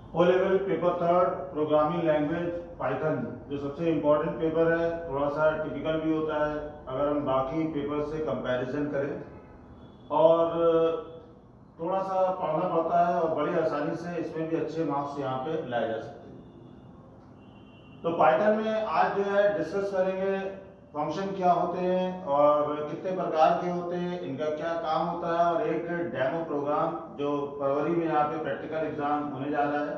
ओ level paper third programming language Python, जो सबसे important paper है, थोड़ा सा टिपिकल भी होता है अगर हम बाकी पेपर से कंपैरिजन करें, और थोड़ा सा पढ़ना पड़ता है और बड़ी आसानी से इसमें भी अच्छे मार्क्स यहाँ पे लाए जा सकते हैं। तो पाइथन में आज जो है डिस्कस करेंगे फंक्शन क्या होते हैं और कितने प्रकार के होते हैं, इनका क्या काम होता है, और एक डेमो प्रोग्राम जो फरवरी में यहाँ पे प्रैक्टिकल एग्जाम होने जा रहा है,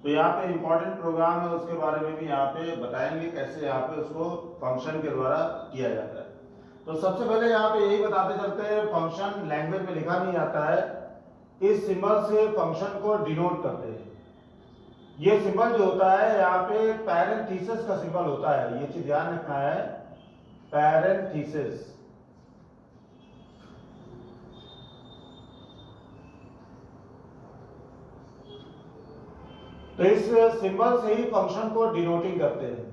तो यहाँ पे इम्पोर्टेंट प्रोग्राम है, उसके बारे में भी यहाँ पे बताएंगे कैसे यहाँ पे उसको फंक्शन के द्वारा किया जाता है। तो सबसे पहले यहाँ पे यही बताते चलते हैं, फंक्शन लैंग्वेज में लिखा नहीं आता है, इस सिंबल से फंक्शन को डिनोट करते हैं। ये सिंबल जो होता है यहाँ पे पैरेंथेसिस का सिंबल होता है, ये चीज ध्यान रखना है, पैरेंथेसिस। तो इस सिंबल से ही फंक्शन को डिनोटिंग करते हैं,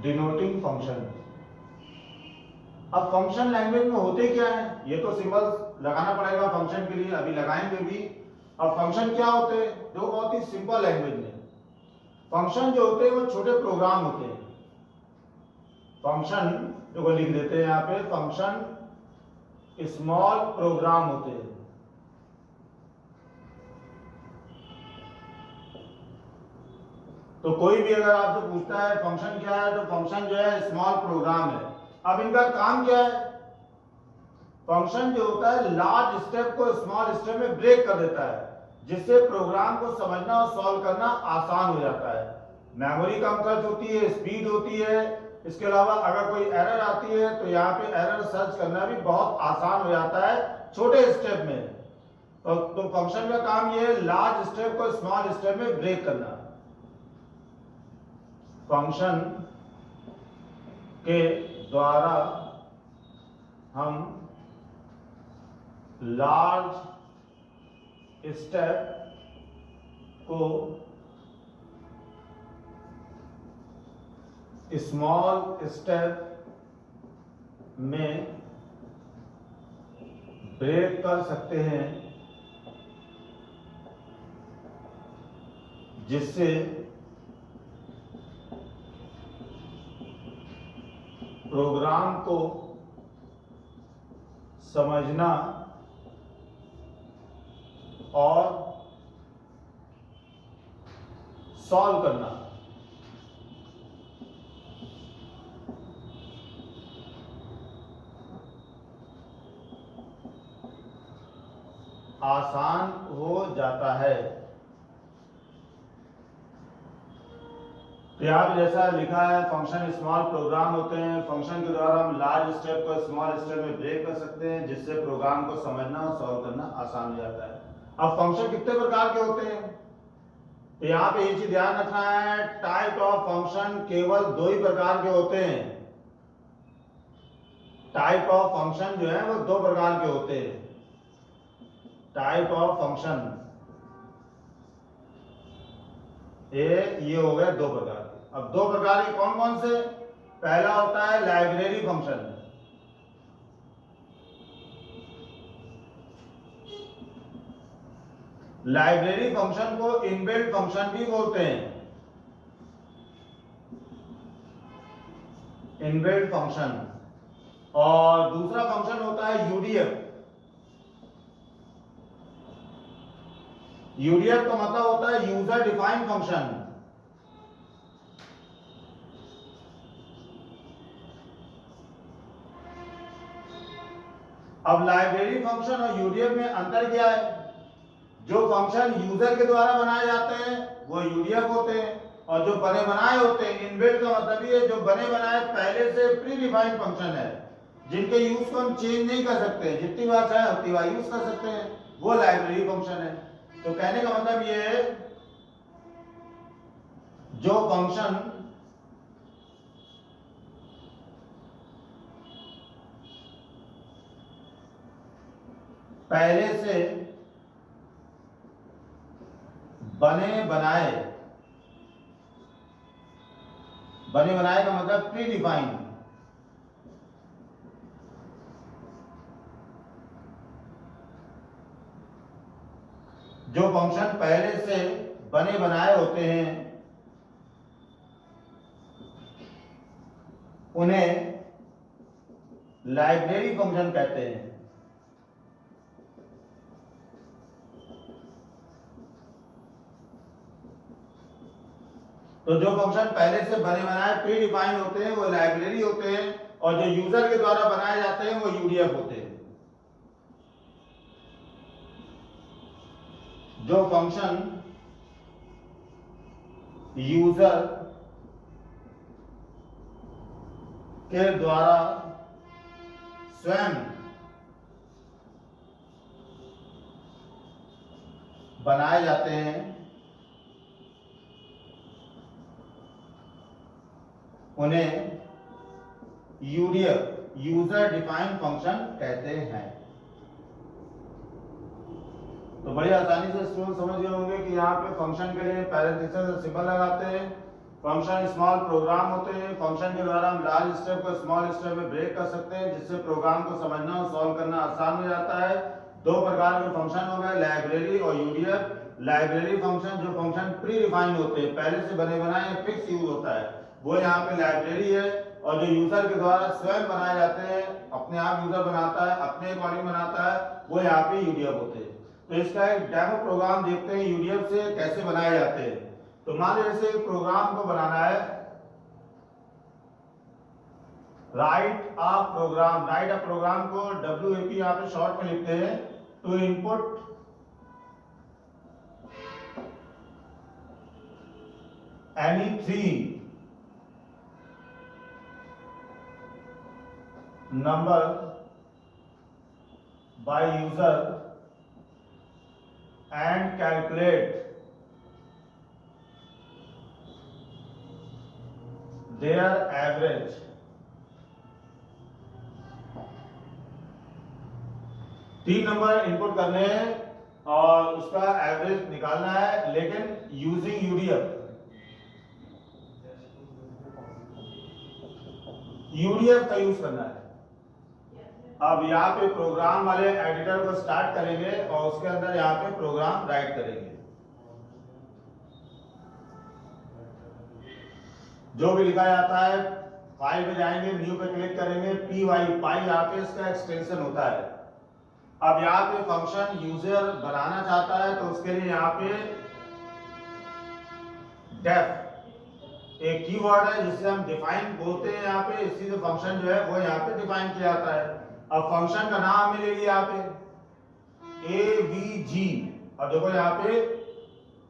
डिनोटिंग फंक्शन। अब फंक्शन लैंग्वेज में होते क्या है, ये तो सिंबल लगाना पड़ेगा फंक्शन के लिए, अभी लगाएंगे भी। अब फंक्शन क्या होते हैं, जो बहुत ही सिंपल लैंग्वेज में फंक्शन जो होते हैं वो छोटे प्रोग्राम होते हैं। फंक्शन जो लिख देते हैं यहाँ पे, फंक्शन स्मॉल प्रोग्राम होते हैं। तो कोई भी अगर आपसे पूछता है फंक्शन क्या है, तो फंक्शन जो है स्मॉल प्रोग्राम है। अब इनका काम क्या है, फंक्शन जो होता है लार्ज स्टेप को स्मॉल स्टेप में ब्रेक कर देता है, जिससे प्रोग्राम को समझना और सॉल्व करना आसान हो जाता है। मेमोरी कम खर्च होती है, स्पीड होती है, इसके अलावा अगर कोई एरर आती है तो यहाँ पे एरर सर्च करना भी बहुत आसान हो जाता है छोटे स्टेप में। तो फंक्शन का काम ये है लार्ज स्टेप को स्मॉल स्टेप में ब्रेक करना। फंक्शन के द्वारा हम लार्ज स्टेप को स्मॉल स्टेप में ब्रेक कर सकते हैं, जिससे प्रोग्राम को समझना और सॉल्व करना आसान हो जाता है। तो यहाँ जैसा लिखा है, फंक्शन स्मॉल प्रोग्राम होते हैं, फंक्शन के द्वारा हम लार्ज स्टेप को स्मॉल स्टेप में ब्रेक कर सकते हैं, जिससे प्रोग्राम को समझना और सॉल्व करना आसान हो जाता है। अब फंक्शन कितने प्रकार के होते हैं, तो यहाँ पे ये चीज ध्यान रखना है, टाइप ऑफ फंक्शन केवल दो ही प्रकार के होते हैं। टाइप ऑफ फंक्शन जो है वो दो प्रकार के होते हैं। टाइप ऑफ फंक्शन ये हो गए दो प्रकार के। अब दो प्रकार के कौन कौन से, पहला होता है लाइब्रेरी फंक्शन। लाइब्रेरी फंक्शन को इनबिल्ट फंक्शन भी बोलते हैं, इनबिल्ट फंक्शन। और दूसरा फंक्शन होता है यूडीएफ। यूडीएफ का मतलब होता है यूजर डिफाइंड फंक्शन। अब लाइब्रेरी फंक्शन और यूडीएफ में अंतर क्या है, जो फंक्शन यूजर के द्वारा बनाए जाते हैं वो यूडीएफ होते हैं, और जो बने बनाए होते हैं, इनबिल्ट का मतलब ये जो बने बनाए पहले से प्री डिफाइंड फंक्शन है, जिनके यूज को हम चेंज नहीं कर सकते, जितनी बार चाहे उतनी बार यूज कर सकते हैं, वो लाइब्रेरी फंक्शन है। तो कहने का मतलब ये है, जो फंक्शन पहले से बने बनाए, बने बनाए का मतलब प्री डिफाइंड, जो फंक्शन पहले से बने बनाए होते हैं उन्हें लाइब्रेरी फंक्शन कहते हैं। तो जो फंक्शन पहले से बने बनाए प्री डिफाइन होते हैं वो लाइब्रेरी होते हैं, और जो यूजर के द्वारा बनाए जाते हैं वो यूडीएफ होते हैं। जो फंक्शन यूजर के द्वारा स्वयं बनाए जाते हैं उन्हें यूडीएफ यूजर डिफाइंड फंक्शन कहते हैं। तो बड़ी आसानी से स्टूडेंट समझ गए होंगे कि यहाँ पे फंक्शन के लिए पैरेंथेसिस सिंबल लगाते हैं। फंक्शन स्मॉल प्रोग्राम होते हैं। फंक्शन के द्वारा हम लार्ज स्टेप को स्मॉल स्टेप में ब्रेक कर सकते हैं, जिससे प्रोग्राम को समझना और सॉल्व करना आसान हो जाता है। दो प्रकार के फंक्शन हो गए, लाइब्रेरी और यूडीएफ। लाइब्रेरी फंक्शन जो फंक्शन प्री डिफाइंड होते हैं, पहले से बने बनाए फिक्स यूज होता है, वो यहाँ पे लाइब्रेरी है। और जो यूजर के द्वारा स्वयं बनाए जाते हैं, अपने आप यूजर बनाता है, अपने अकॉर्डिंग बनाता है, वो यहाँ पे यूडीएफ होते हैं। तो इसका एक डेमो प्रोग्राम देखते हैं यूडीएफ से कैसे बनाए जाते हैं। तो मान लीजिए जैसे एक प्रोग्राम को बनाना है, राइट अ प्रोग्राम को WAP यहाँ पे शॉर्ट में लिखते हैं। To input any 3 number by user and calculate their average। तीन नंबर इनपुट करने हैं और उसका एवरेज निकालना है, लेकिन यूजिंग यूडीएफ का यूज करना है। अब यहाँ पे प्रोग्राम वाले एडिटर को स्टार्ट करेंगे और उसके अंदर यहाँ पे प्रोग्राम राइट करेंगे। जो भी लिखा जाता है, फाइल पे जाएंगे, न्यू पे क्लिक करेंगे, पाई यहाँ पे इसका एक्सटेंशन होता है। अब यहाँ पे फंक्शन यूजर बनाना चाहता है तो उसके लिए यहाँ पे डेफ एक कीवर्ड है जिससे हम डिफाइन बोलते हैं। यहाँ पे इसी से फंक्शन जो है वो यहाँ पे डिफाइन किया जाता है। अब फंक्शन का नाम हमें ले लिया यहाँ पे AVG, और देखो यहाँ पे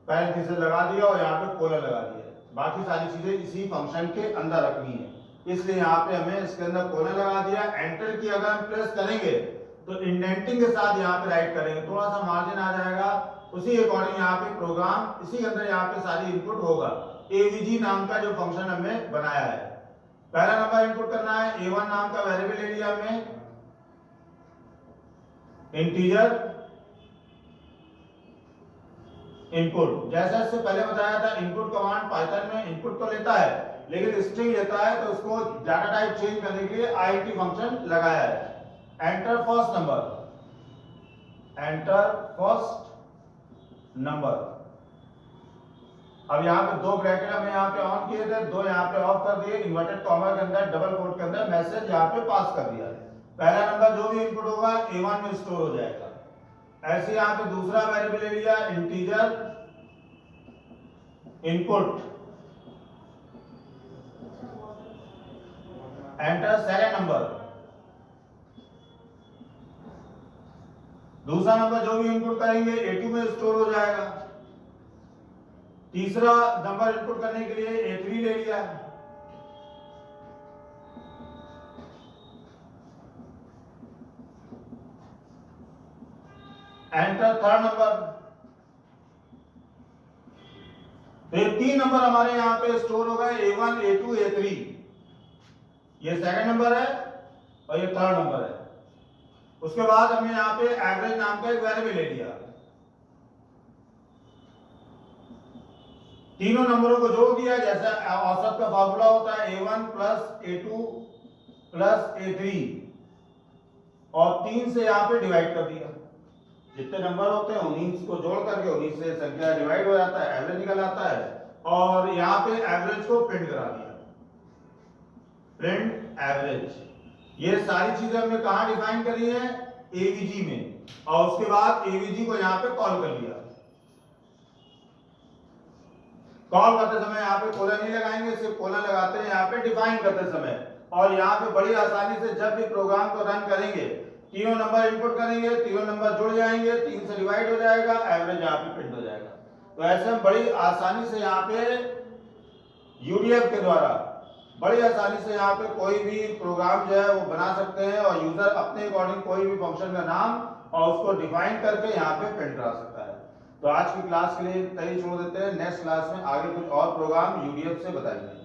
पैरेंथेसिस लगा दिया और यहाँ पे कोलन लगा दिया। बाकी सारी चीजें इसी फंक्शन के अंदर रखनी है, इसलिए यहाँ पे हमें इसके अंदर कोलन लगा दिया। एंटर की अगर हम प्रेस करेंगे तो इंडेंटिंग के साथ यहाँ पे राइट करेंगे, थोड़ा सा मार्जिन आ जाएगा, उसी अकॉर्डिंग यहाँ पे प्रोग्राम इसी के अंदर यहाँ पे सारी इनपुट होगा। AVG नाम का जो फंक्शन हमने बनाया है, पहला नंबर इनपुट करना है। A1 नाम का वेरिएबल ले लिया हमने, इंटीजर इनपुट। जैसा इससे पहले बताया था, इनपुट कमांड पाइथन में इनपुट तो लेता है लेकिन स्ट्रिंग लेता है, तो उसको डाटा टाइप चेंज करने के लिए INT फंक्शन लगाया है। Enter first number. अब यहाँ पे दो ब्रैकेट हमने यहाँ पे ऑन किए थे, दो यहाँ पे ऑफ कर दिए, इन्वर्टेड कॉमा के अंदर डबल कोट के अंदर मैसेज यहाँ पे पास कर दिया है। पहला नंबर जो भी इनपुट होगा A1 में स्टोर हो जाएगा। ऐसे यहाँ पे दूसरा वेरिएबल ले लिया, integer input, enter second number. दूसरा नंबर जो भी इनपुट करेंगे A2 में स्टोर हो जाएगा। तीसरा नंबर इनपुट करने के लिए A3 ले लिया। Enter third number. तो ये तीन नंबर हमारे यहां पे स्टोर हो गए, A1, A2, A3। ये सेकंड नंबर है और ये थर्ड नंबर है। उसके बाद हमने यहां पे एवरेज नाम का एक वेरिएबल ले लिया। तीनों नंबरों को जोड़ दिया, जैसा औसत का फॉर्मूला होता है A1 plus A2 plus A3, और 3 से यहां पे डिवाइड कर दिया। जितने नंबर होते हैं उन्हीं को जोड़ करके उन्हीं से संख्या डिवाइड हो जाता है, एवरेज निकल आता है। और यहाँ पे एवरेज को प्रिंट करा दिया, प्रिंट एवरेज। ये सारी चीजें हमने कहाँ डिफाइन करी है, एवीजी में, और उसके बाद एवीजी को यहाँ पे कॉल कर लिया। कॉल करते समय यहाँ पे कोलन नहीं लगाएंगे, सिर्फ कोलन लगाते हैं यहाँ पे डिफाइन करते समय। और यहाँ पे बड़ी आसानी से जब भी प्रोग्राम को रन करेंगे, तीनों नंबर इनपुट करेंगे, तीनों नंबर जुड़ जाएंगे, 3 से डिवाइड हो जाएगा, एवरेज यहाँ पे प्रिंट हो जाएगा। तो ऐसे हम बड़ी आसानी से यहाँ पे यूडीएफ के द्वारा बड़ी आसानी से यहाँ पे कोई भी प्रोग्राम जो है वो बना सकते हैं, और यूजर अपने अकॉर्डिंग कोई भी फंक्शन का नाम और उसको डिफाइन करके यहाँ पे प्रिंट करा सकता है। तो आज की क्लास के लिए तय छोड़ देते हैं, नेक्स्ट क्लास में आगे कुछ और प्रोग्राम यूडीएफ से बताएंगे।